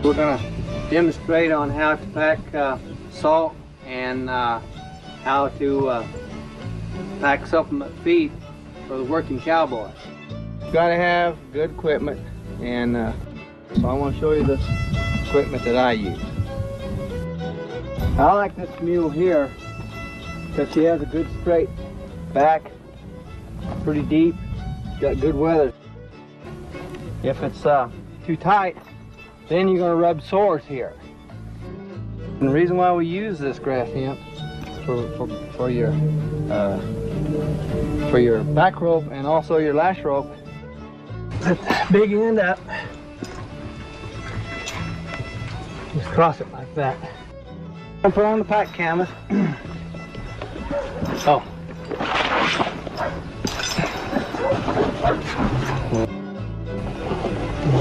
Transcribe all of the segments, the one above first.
We're going to demonstrate on how to pack salt and how to pack supplement feed for the working cowboy. You've got to have good equipment, and so I want to show you the equipment that I use. I like this mule here because she has a good straight back, pretty deep, got good weather. If it's too tight, then you're going to rub sores here. And the reason why we use this grass hemp for your back rope and also your lash rope, set the big end up, just cross it like that. And put on the pack canvas. Oh.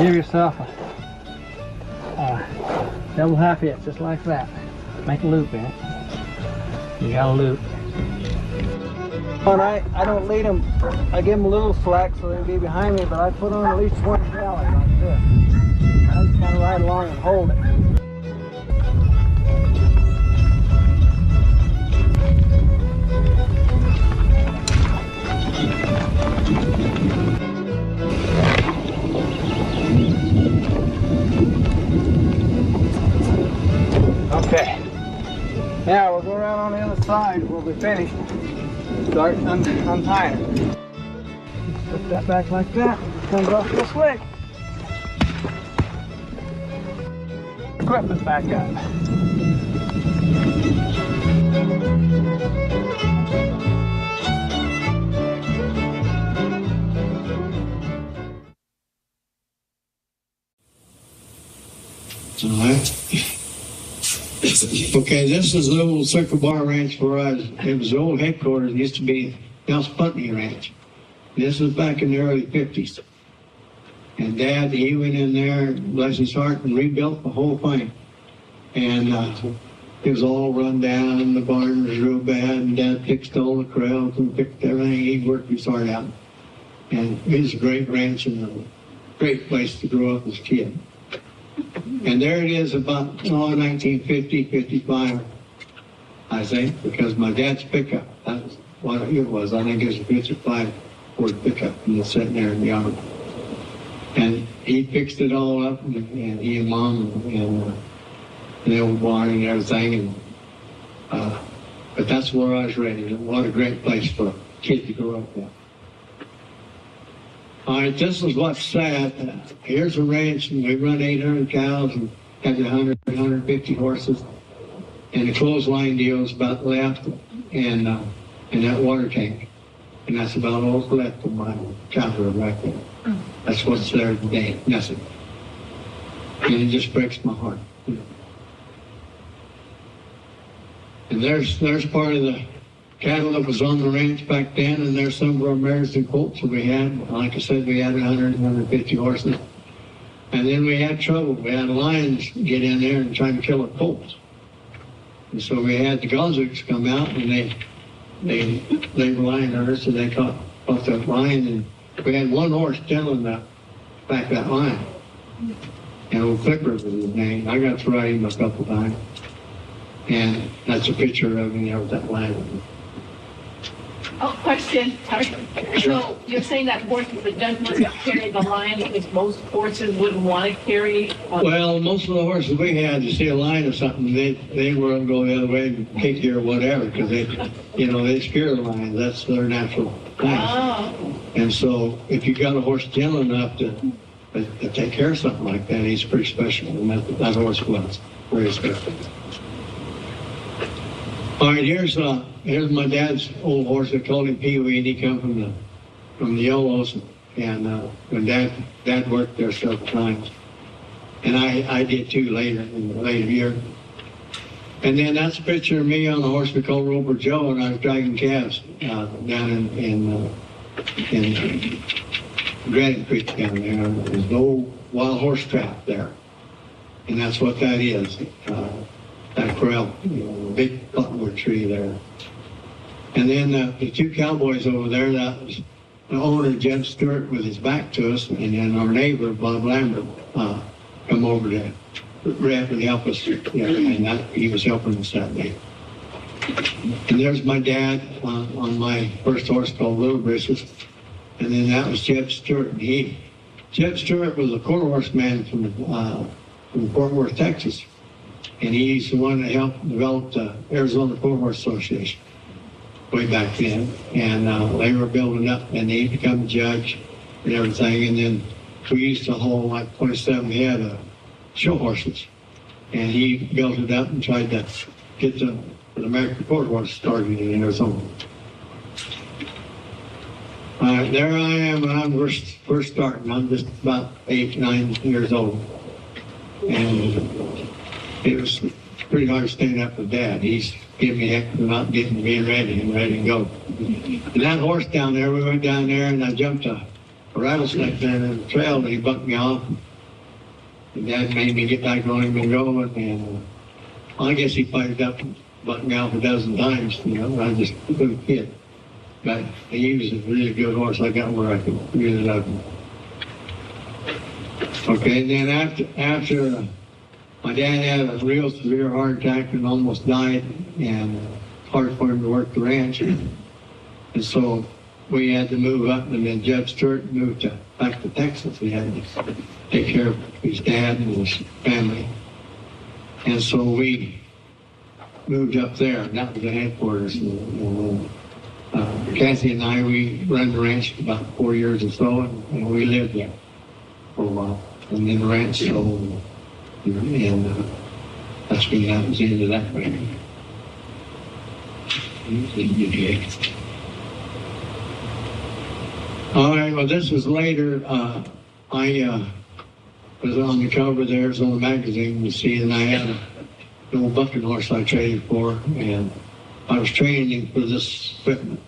Give yourself a double half hitch, just like that. Make a loop in it. You got a loop. And I don't lead them, I give them a little slack so they'll be behind me, but I put on at least one galley like this. I just kind of ride along and hold it. Okay, now we'll go around on the other side. We'll be finished. Start untying it. Put that back like that. Comes off real slick. Equipment back up. All right. Okay, this is the old Circle Bar Ranch where it was the old headquarters. It used to be House Putney Ranch. This was back in the early 50s. And Dad, he went in there, bless his heart, and rebuilt the whole thing. And it was all run down, and the barn was real bad, and Dad fixed all the corrals and fixed everything. He worked his heart out. And it was a great ranch and a great place to grow up as a kid. And there it is about 1950, 55, I think, because my dad's pickup, that's what it was. I think it was a 55 Ford pickup, and it's sitting there in the yard. And he fixed it all up, and he and Mom and the old barn and everything. And but that's where I was raised. What a great place for a kid to grow up in. All right, this is what's sad. Here's a ranch, and we run 800 cows and have 100, 150 horses. And the clothesline deal is about left, and that water tank. And that's about all that's left of my childhood right there. That's what's there today, nothing. And it just breaks my heart. And there's part of the cattle that was on the ranch back then, and there's some of our mares and colts that we had. Like I said, we had 100, 150 horses. And then we had trouble. We had lions get in there and try to kill the colts. And so we had the Gozziks come out, and they were lion herders, so they caught that lion. And we had one horse telling back that lion. And old Clipper was his name. I got to ride him a couple times. And that's a picture of him there with that lion. Oh, question. So you're saying that horses that don't want to carry the lion because most horses wouldn't want to carry? Well, most of the horses we had, to see a lion or something, they were going to go the other way and kick you or whatever, because they scare the lions. That's their natural thing. Oh. And so if you got a horse gentle enough to take care of something like that, he's pretty special. And that horse was very special. All right, here's my dad's old horse. I called him Pee Wee, and he come from the Yellows, and when Dad worked there several times, and I did too later in the later year. And then that's a picture of me on a horse we called Roper Joe, and I was dragging calves down in Granite Creek down there. There's no wild horse trap there, and that's what that is. That corral, big cottonwood tree there. And then the two cowboys over there, that was the owner, Jeb Stewart, with his back to us, and then our neighbor, Bob Lambert, come over to rep and help us. Yeah, and he was helping us that day. And there's my dad on my first horse called Little Britches. And then that was Jeb Stewart. And Jeb Stewart was a quarter horse man from Fort Worth, Texas. And he's the one that helped develop the Arizona Quarter Horse Association way back then. And they were building up, and he became a judge and everything. And then we used to hold like 27 head of show horses. And he built it up and tried to get the American Quarter Horse started in Arizona. There I am when I'm first starting. I'm just about 8, 9 years old. And it was pretty hard to stand up with Dad. He's giving me heck for not being ready to go. And that horse down there, we went down there and I jumped a rattlesnake down in the trail and he bucked me off. And Dad made me get back on him and go. And I guess he fired up and bucked me off a dozen times, you know. I just couldn't hit. But he was a really good horse. I got where I could really love him. Okay, then after my dad had a real severe heart attack and almost died, and it's hard for him to work the ranch. And so we had to move up, and then Jeb Stewart moved back to Texas. We had to take care of his dad and his family. And so we moved up there, and that was the headquarters. Kathy and I, we ran the ranch for about 4 years or so, and we lived there for a while. And then the ranch sold, and that's when that was the end of that ranch. All right, well, this was later. I was on the cover of the Arizona magazine, you see, and I had an old bucking horse I traded for, and I was training him for this equipment.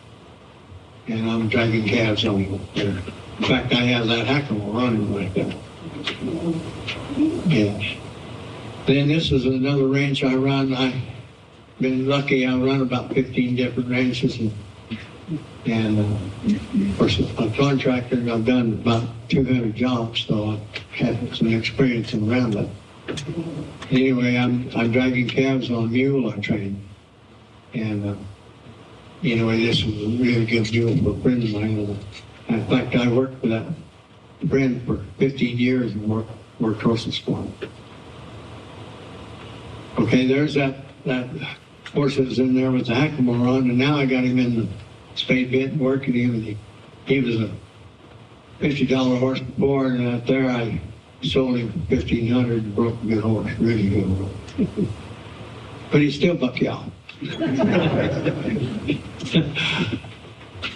And I'm dragging calves on him there. In fact, I have that hackle running like that. Yeah. Then this is another ranch I run. I've been lucky. I run about 15 different ranches. And of course, I'm a contractor, and I've done about 200 jobs, so I've had some experience in around that. Anyway, I'm dragging calves on a mule I train. And anyway, this was a really good deal for a friend of mine. In fact, I worked for that friend for 15 years and worked horses for him. Okay, there's that horse that was in there with the hackamore on, and now I got him in the spade bit and working him. He was a $50 horse before, and out there I sold him for $1,500 and broke a good horse, really good horse. But he's still buck y'all.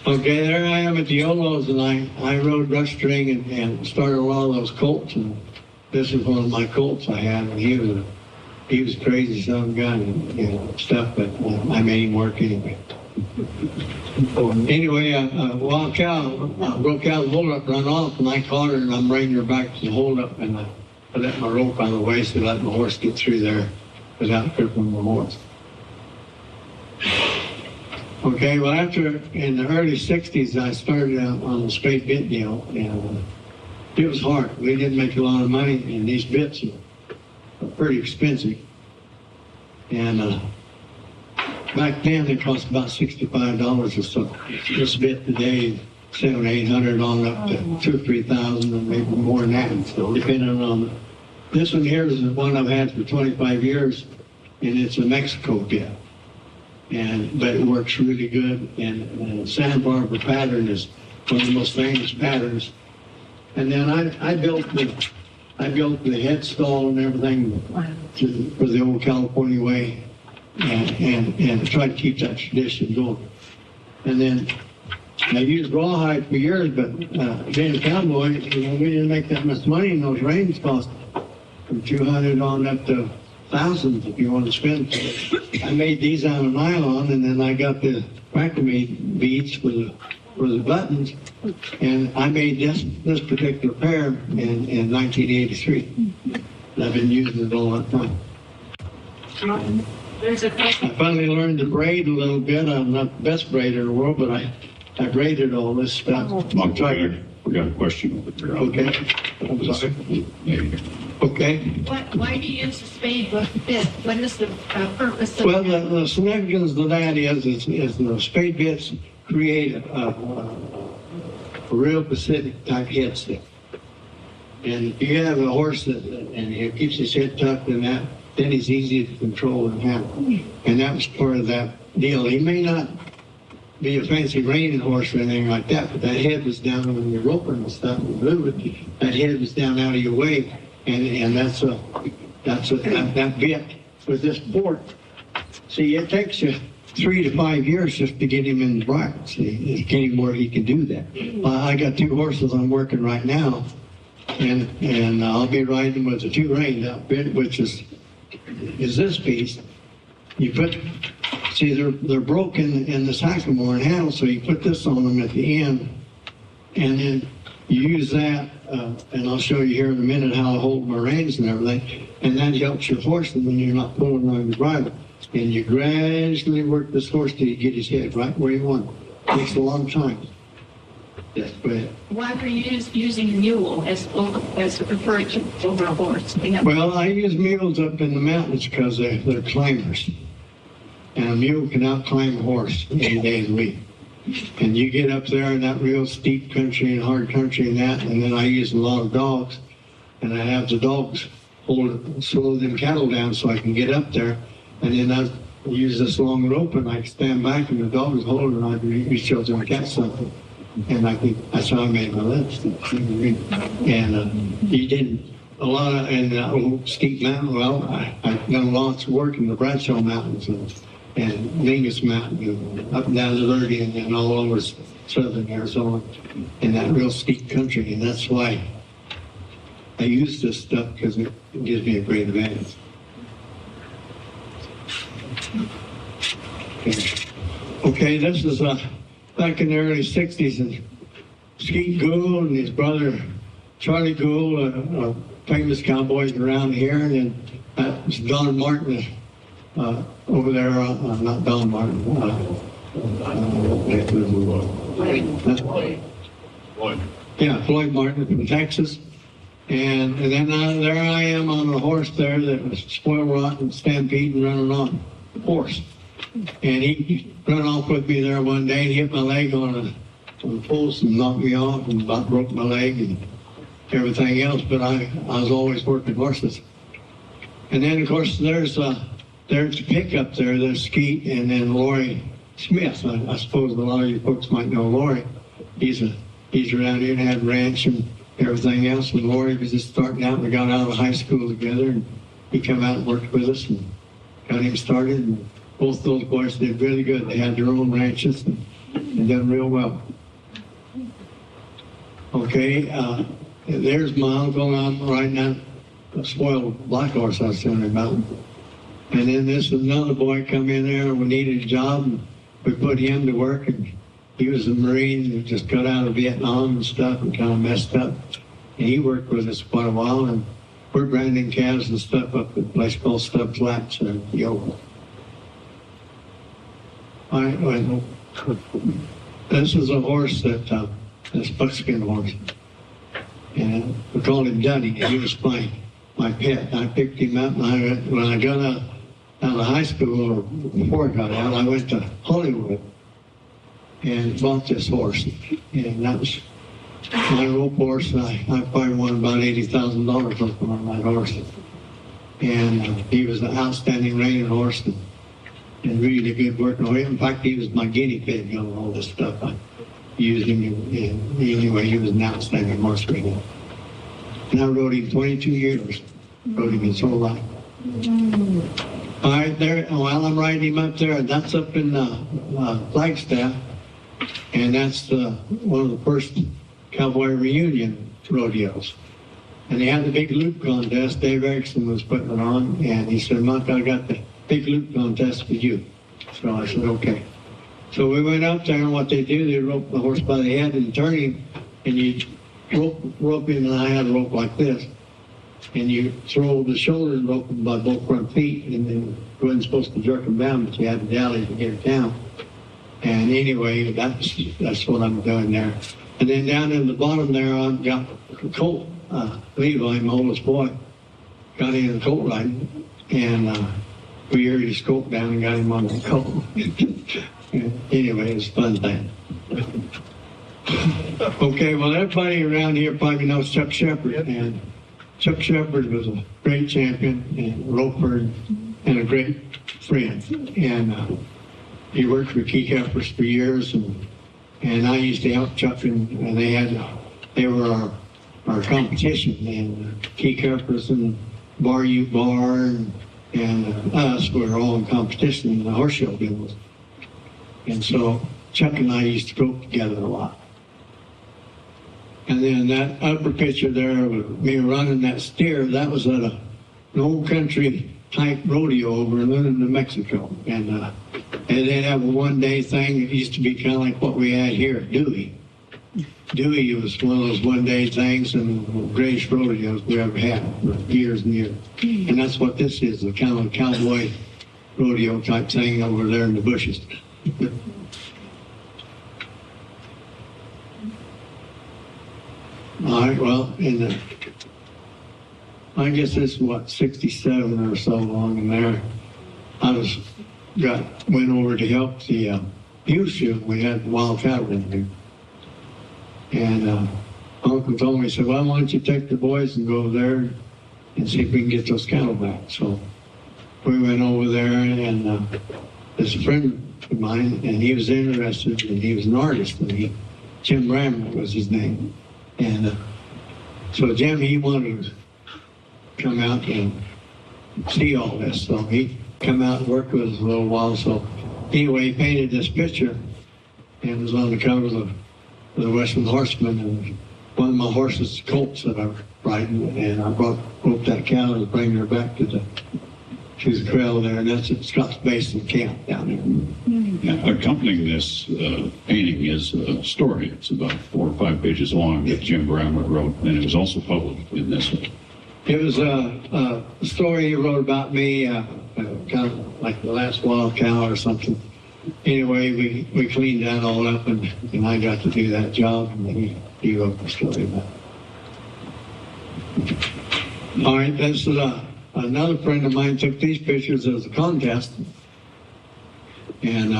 Okay, there I am at the Yolos, and I rode rush string and started a lot of those colts, and this is one of my colts I had, and he was a crazy son of a gun and stuff, but I made him work anyway. Anyway, a wild cow broke out of the holdup, run off, and I caught her, and I'm bringing her back to the holdup, and I let my rope on the waist and let my horse get through there without crippling the horse. Okay, well, in the early 60s, I started out on the spade bit deal, and it was hard. We didn't make a lot of money, and these bits are pretty expensive. And back then, they cost about $65 or so. This bit today, $700, $800 on up to $2,000 or $3,000, and maybe more than that, so depending on. This one here is the one I've had for 25 years, and it's a Mexico bit. But it works really good, and the Santa Barbara pattern is one of the most famous patterns. And then I built the head stall and everything for the old California way, and try to keep that tradition going. And then I used rawhide for years, but being a cowboy, we didn't make that much money, and those reins cost from $200 on up to thousands if you want to spend. I made these out of nylon, and then I got the Wackermade beads for the buttons, and I made this particular pair in 1983. And I've been using it all that time. I finally learned to braid a little bit. I'm not the best braider in the world, but I graded all this stuff. We got a question over there. Okay. I'm sorry. Okay. Why do you use a spade bit? What is the purpose of Well, that? the significance of that is the spade bits create a real Pacific type head stick. And if you have a horse and he keeps his head tucked in that, then he's easy to control and handle. And that was part of that deal. He may not be a fancy reining horse or anything like that, but that head was down when you're roping and stuff and moving. That head was down out of your way, and that bit with this port. See, it takes you 3 to 5 years just to get him in the bridle. See, getting where he can do that. I got 2 horses I'm working right now, and I'll be riding with a 2-rein outfit, which is this piece. You put, see, they're broken in the sycamore and handle, so you put this on them at the end, and then you use that, and I'll show you here in a minute how I hold my reins and everything, and that helps your horse when you're not pulling on your bridle. And you gradually work this horse till you get his head right where you want it. It takes a long time. Yes, go ahead. Why were you using a mule as preferred to over a horse? Well, I use mules up in the mountains because they're climbers. And a mule can out-climb a horse any day of the week. And you get up there in that real steep country and hard country and that, and then I use a lot of dogs. And I have the dogs slow them cattle down so I can get up there. And then I use this long rope and I stand back and the dog is holding and I reach out and catch something. And I think that's how I made my living. And he did a lot of, in steep mountain, well, I've done lots of work in the Bradshaw Mountains and Mingus Mountain, and up and down the Verdian and all over southern Arizona in that real steep country. And that's why I use this stuff, because it gives me a great advantage. Okay, this is back in the early 60s, and Skeet Gould and his brother Charlie Gould, famous cowboys around here, and then that was Don Martin over there, not Don Martin, Floyd Martin from Texas. And then there I am on a horse there that was spoil rotten, stampeding, running on a horse. And he ran off with me there one day and hit my leg on a post and knocked me off and about broke my leg and everything else. But I was always working horses. And then, of course, there's pickup there. There's Skeet and then Lori Smith. I suppose a lot of you folks might know Lori. He's around here and had a ranch and everything else. And Lori was just starting out. We got out of high school together, and he came out and worked with us and got him started. And both those boys did really good. They had their own ranches and done real well. Okay, there's my uncle. I'm riding out a spoiled black horse I was telling about. And then this was another boy come in there, and we needed a job, and we put him to work. And he was a Marine who just got out of Vietnam and stuff and kind of messed up. And he worked with us quite a while, and we're branding calves and stuff up at a place called Stubb Flats in Yoga. All right, well, this is a horse this buckskin horse. And we called him Duddy, and he was my pet. I picked him up, and when I got out of high school, or before I got out, I went to Hollywood and bought this horse. And that was my rope horse, and I probably won about $80,000 on that horse. And he was an outstanding reining horse and really good working horse. In fact, he was my guinea pig on all this stuff. I used him anyway. He was an outstanding horse rider. And I rode him 22 years. Rode him his whole life. All right, there. While I'm riding him up there, that's up in Flagstaff, and that's one of the first cowboy reunion rodeos. And they had the big loop contest. Dave Erickson was putting it on, and he said, "Monk, I got the big loop contest for you." So I said, "Okay." So we went up there, and what they do, they rope the horse by the head and turn him, and you rope him, and I had a rope like this. And you throw the shoulders and rope him by both front feet, and then you wasn't supposed to jerk him down, but you had to dally to get it down. And anyway, that's what I'm doing there. And then down in the bottom there, I've got Colt Levi, my oldest boy, got in the colt riding, and we aired his colt down and got him on the colt. Anyway, it was a fun thing. Okay, well, everybody around here probably knows Chuck Shepherd, and Chuck Shepherd was a great champion and roper and a great friend. And he worked for Key Heifers for years, and I used to help Chuck, and they were our competition, and Key Heifers and Bar U Bar and us were all in competition in the horse show deals. And so Chuck and I used to go together a lot. And then that upper picture there with me running that steer, that was at an old country type rodeo over in New Mexico. And they'd have a one-day thing. It used to be kind of like what we had here at Dewey. Dewey was one of those one-day things and the greatest rodeos we ever had for years and years. And that's what this is, a kind of a cowboy rodeo type thing over there in the bushes. All right, well, I guess it's what, 67 or so along in there. I went over to help the youth show. We had wild cattle in there. And Uncle told me, he said, well, why don't you take the boys and go over there and see if we can get those cattle back. So we went over there, and there's a friend of mine, and he was interested, and he was an artist, and Jim Bramlett was his name. And so Jim, he wanted to come out and see all this. So he come out and worked with us a little while. So anyway, he painted this picture, and it was on the cover of the Western Horseman, and one of my horses, colts that I'm riding, and I broke that cow and bring her back to the trail there, and that's at Scott's Basin Camp down there. Now, accompanying this painting is a story. It's about 4 or 5 pages long that Jim Bramlett wrote, and it was also published in this one. It was a story he wrote about me, kind of like the last wild cow or something. Anyway, we cleaned that all up, and I got to do that job, and he wrote the story about it. All right, this is another friend of mine took these pictures as a contest, and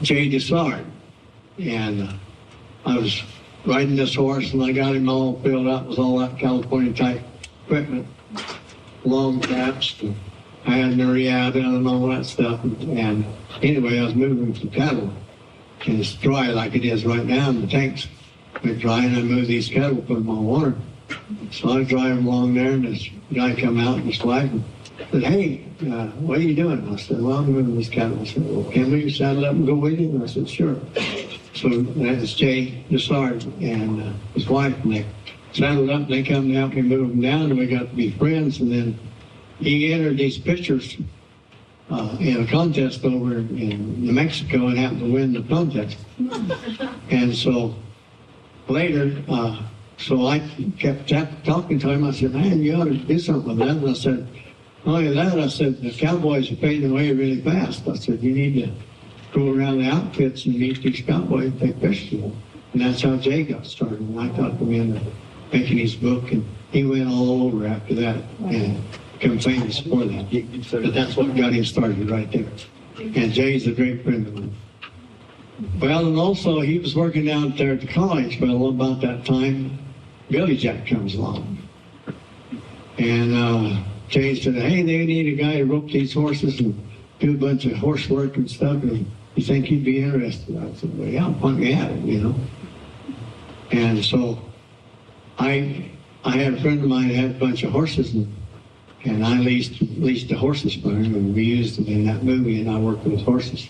Jay Desard, and I was riding this horse, and I got him all filled out with all that California type equipment, long caps, and I had no rehab and all that stuff. And anyway, I was moving some cattle, and it's dry like it is right now, and the tanks went dry, and I moved these cattle, put them on water. So I drive along there, and this guy come out and his wife and said, hey, what are you doing? I said, well, I'm moving this cattle. I said, well, can we saddle up and go with you? And I said, sure. So that's Jay Desard and his wife, and they saddled up, and they come to help me move them down, and we got to be friends. And then he entered these pictures in a contest over in New Mexico and happened to win the contest. And so later, so I kept talking to him. I said, man, you ought to do something with that. And I said, not only that, I said, the cowboys are fading away really fast. I said, you need to go around the outfits and meet these cowboys and take pictures. And that's how Jay got started. And I talked him into making his book, and he went all over after that and became famous for that. But that's what got him started right there. And Jay's a great friend of mine. Well, and also he was working out there at the college. Well, about that time, Billy Jack comes along. And Jay said, hey, they need a guy to rope these horses and do a bunch of horse work and stuff. And you think he'd be interested? I said, well, yeah, point me at it, you know. And so I had a friend of mine that had a bunch of horses, and I leased the horses for him, and we used them in that movie, and I worked with horses.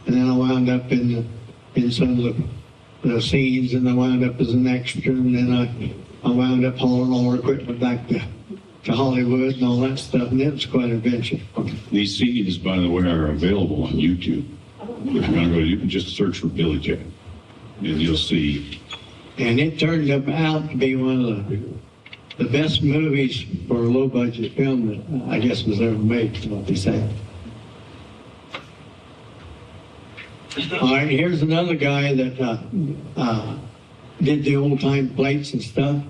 And then I wound up in some of the scenes, and I wound up as an extra, and then I wound up hauling all our equipment back to Hollywood and all that stuff, and it was quite an adventure. These CDs, by the way, are available on YouTube. If you're going to go, you can just search for Billy Jack, and you'll see. And it turned out to be one of the best movies for a low-budget film that I guess was ever made, is what they say. All right, here's another guy that did the old-time plates and stuff.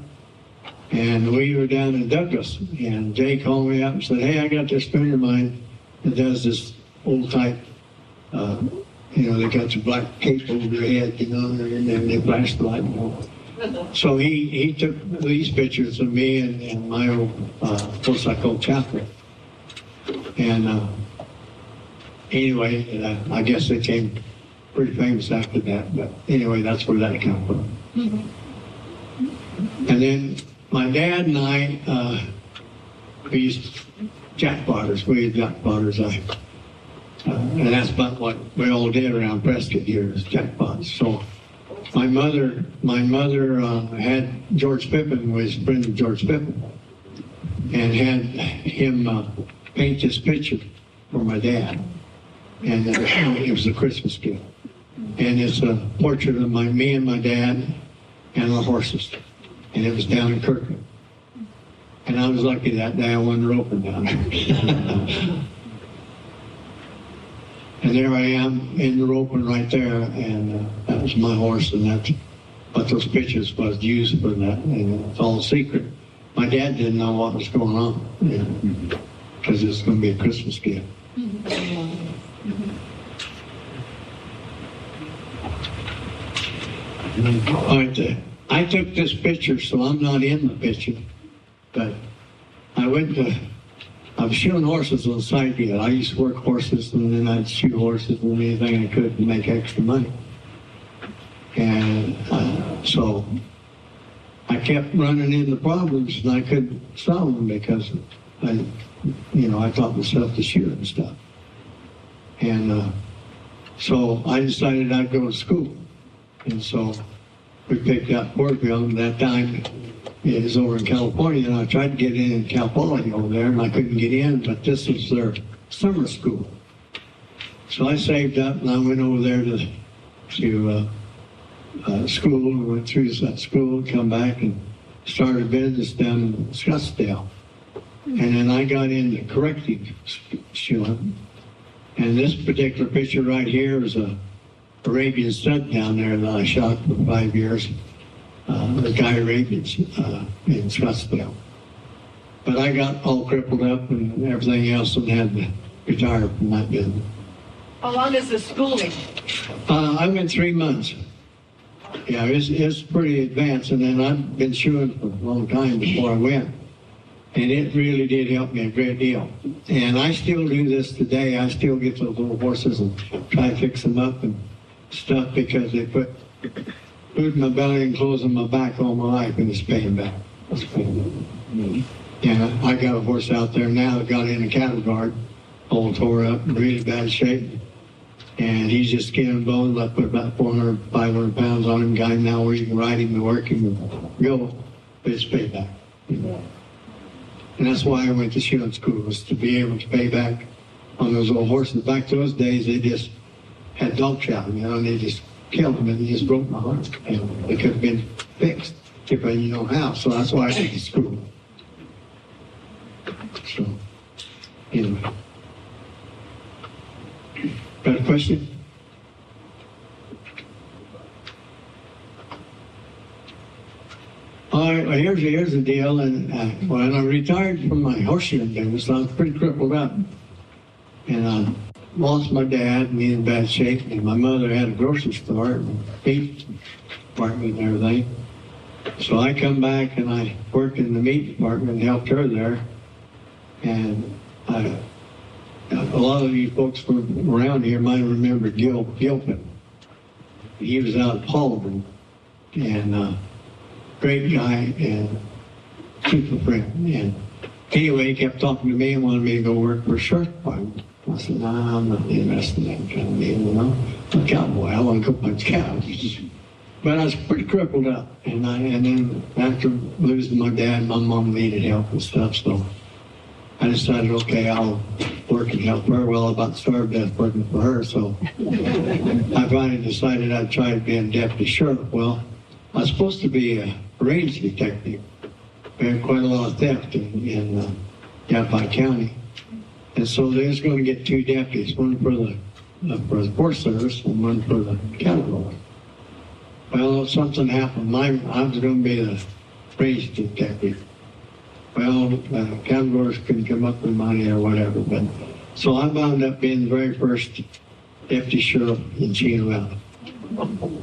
And we were down in Douglas, and Jay called me up and said, hey, I got this friend of mine that does this old-type, they got the black cape over their head, and then they flash the light. So he took these pictures of me and my old motorcycle chapel. And anyway, I guess they became pretty famous after that. But anyway, that's where that came from. And then my dad and I, we used jackpotters. We had jackpotters. And that's about what we all did around Prescott here is jackpots. So my mother had George Pippin, was a friend of George Pippin, and had him paint this picture for my dad. And it was a Christmas gift. And it's a portrait of me and my dad and our horses. And it was down in Kirkland. And I was lucky that day I won roping down there. And there I am in the roping right there, and that was my horse, and that's what those pictures was used for that, and it's all secret. My dad didn't know what was going on, because it's going to be a Christmas gift. All right, I took this picture, so I'm not in the picture, but I was shoeing horses on the side deal. I used to work horses, and then I'd shoe horses and anything I could to make extra money. And so I kept running into problems, and I couldn't solve them because I taught myself to shoot and stuff. And so I decided I'd go to school. And so we picked up Portville, and that time it was over in California, and I tried to get in Cal Poly over there, and I couldn't get in, but this was their summer school. So I saved up, and I went over there to school, and went through that school, come back, and started a business down in Scottsdale. And then I got into corrective shoeing. And this particular picture right here is a Arabian stud down there that I shot for 5 years. The guy Arabians in Scottsdale. But I got all crippled up and everything else and had to retire from that business. How long is the schooling? I went 3 months. Yeah, it's pretty advanced, and then I've been shoeing for a long time before I went. And it really did help me a great deal. And I still do this today. I still get those little horses and try to fix them up and stuff because they put food in my belly and clothes on my back all my life, and it's paying back. It's paying back. Yeah, I got a horse out there now that got in a cattle guard, all tore up, in really bad shape. And he's just skin and bones. I put about 400, 500 pounds on him. Guy now where you can ride him and work him and go, but it's paid back. And that's why I went to shoeing school, was to be able to pay back on those old horses. Back those days, they just had dog shouting, and they just killed them, and it just broke my heart. They could have been fixed if I knew how. So that's why I went to school. So, anyway. Got a question? All right, well, here's the deal. And when I retired from my horseshoeing business, I was pretty crippled up. And I lost my dad, and he in bad shape. And my mother had a grocery store, and meat department and everything. So I come back and I worked in the meat department and helped her there. And a lot of you folks from around here might remember Gil Gilpin. He was out of Palmer, and great guy and super friend. And anyway, he kept talking to me and wanted me to go work for a sheriff's department. I said, nah, I'm not interested in that kind of deal, I'm a cowboy. I want to go punch cows. But I was pretty crippled up. And then after losing my dad, my mom needed help and stuff, so I decided, okay, I'll work and help her. Well, I about starved to death working for her, so I finally decided I'd try to be a deputy sheriff. Well, I was supposed to be a range detective. We had quite a lot of theft in Yavapai County. And so they was going to get 2 deputies, one for the for the Forest Service and one for the cattle. Well, something happened. I was going to be the range detective. Well, categories couldn't come up with money or whatever, but so I wound up being the very first deputy sheriff in Chino Valley.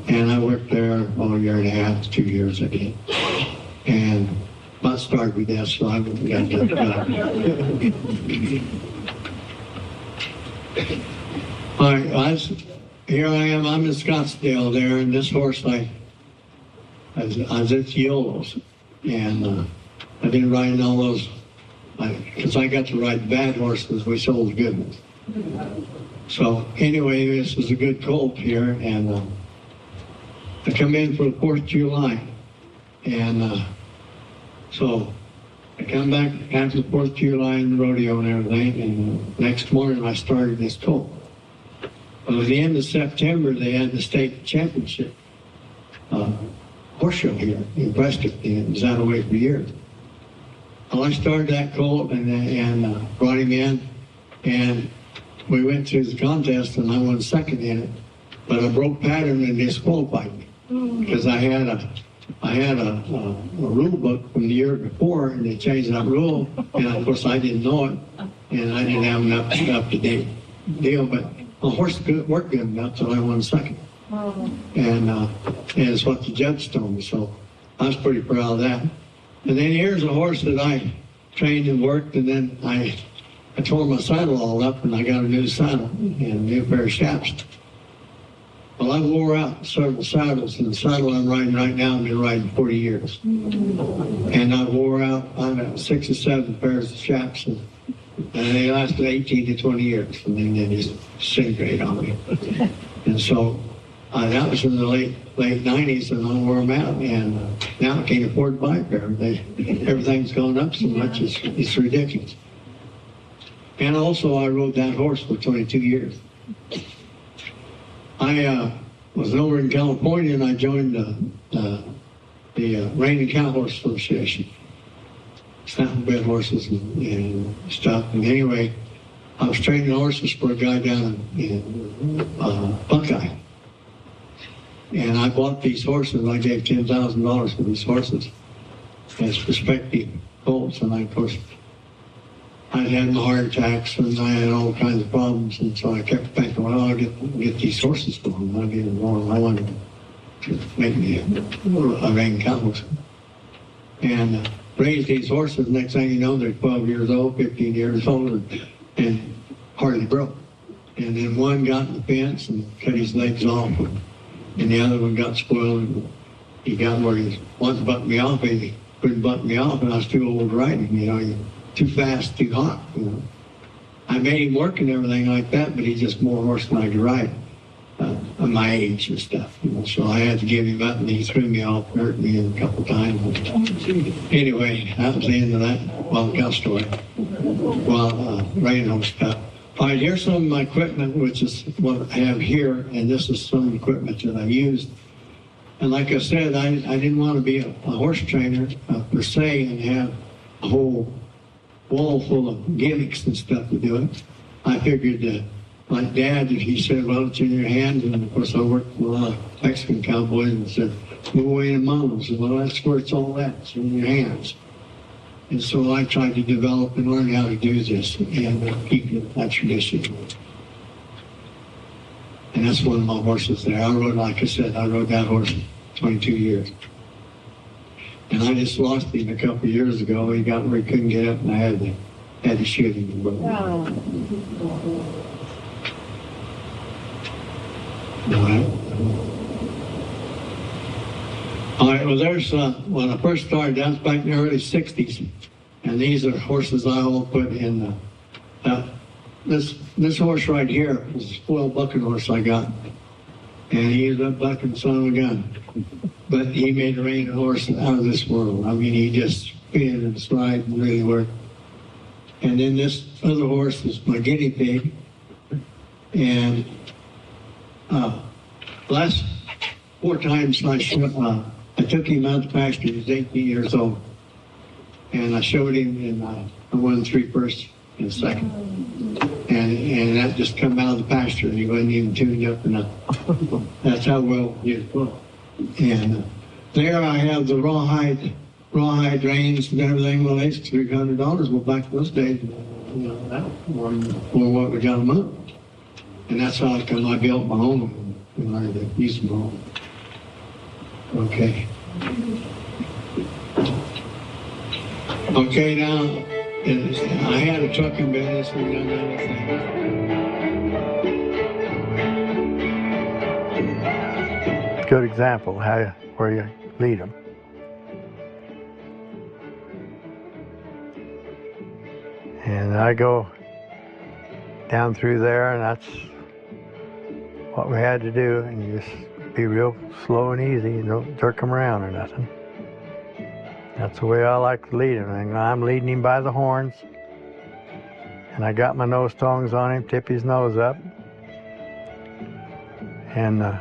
And I worked there a year and a half, 2 years I did. And about started with that, so I got that. All right, here I am, I'm in Scottsdale there, and this horse, I was at Yolos, and I've been riding all those, because I got to ride bad horses, we sold good ones. So anyway, this is a good colt here, and I come in for the 4th of July, and so I come back after the 4th of July and the rodeo and everything, and next morning I started this colt. Well, at the end of September, they had the state championship horse show here in Preston, and it was that way for years. Well, I started that colt and brought him in, and we went through the contest, and I won second in it, but I broke pattern and disqualified me because I had a rule book from the year before, and they changed that rule, and of course I didn't know it, and I didn't have an up-to-date deal, but my horse worked good enough, so I won second. And it's what the judge told me, so I was pretty proud of that. And then here's a horse that I trained and worked, and then I tore my saddle all up, and I got a new saddle and a new pair of straps. Well, I wore out several saddles, and the saddle I'm riding right now, I've been riding 40 years. And I wore out, I got 6 or 7 pairs of straps, and they lasted 18 to 20 years, and then they just disintegrate on me. And so that was in the late 90s, and I wore them out, and now I can't afford to buy a pair. Everything's gone up so much, it's ridiculous. And also, I rode that horse for 22 years. I was over in California, and I joined the Rein and Cow Horse Association. Snapping bred horses and stuff. And anyway, I was training horses for a guy down in Buckeye. And I bought these horses. I gave $10,000 for these horses as prospective colts. And of course, I had my heart attacks and I had all kinds of problems. And so I kept thinking, well, I'll get these horses for them. I'll get them more. I wanted to make me a Rein Cow horse. And raised these horses, next thing you know, they're 12 years old, 15 years old, and hardly broke. And then one got in the fence and cut his legs off, and the other one got spoiled. And he got where he wanted to buck me off, and he couldn't buck me off, and I was too old to ride him, you know, too fast, too hot, you know. I made him work and everything like that, but he's just more horse than I could ride. Of my age and stuff, you know, so I had to give him up, and he threw me off, hurt me a couple times. Anyway, that was the end of that wild cow story. Well, Rein horse stuff. All right, here's some of my equipment, which is what I have here, and this is some equipment that I've used. And like I said, I didn't want to be a horse trainer per se and have a whole wall full of gimmicks and stuff to do it. I figured like Dad, he said, well, it's in your hands. And of course, I worked with a lot of Mexican cowboys and said, move away in the mountains. And well, that's where it's all at. It's in your hands. And so I tried to develop and learn how to do this and keep that tradition. And that's one of my horses there. I rode, like I said, I rode that horse 22 years. And I just lost him a couple of years ago. He got where he couldn't get up, and I had to shoot him. All right, well, there's, when I first started, that was back in the early 60s. And these are horses I all put in. This horse right here was a spoiled bucking horse I got. And he was a bucking son of a gun. But he made a Rein horse out of this world. I mean, he just spin and slide and really worked. And then this other horse is my guinea pig. And last 4 times I took him out to pasture. He was 18 years old. And I showed him, and I won 3 firsts and second. And and that just come out of the pasture, and he wasn't even tuned up enough. That's how well he was. And there I have the rawhide reins and everything. Well, it's $300. Well, back in those days, you know, that was for what we got them up. And that's how come I built my own and learned to use my own. Okay. Okay, now, I had a trucking business and done other things. Good example where you lead them. And I go down through there, and that's what we had to do. And you just be real slow and easy. You don't jerk them around or nothing. That's the way I like to lead him. And I'm leading him by the horns. And I got my nose tongs on him, tip his nose up. And the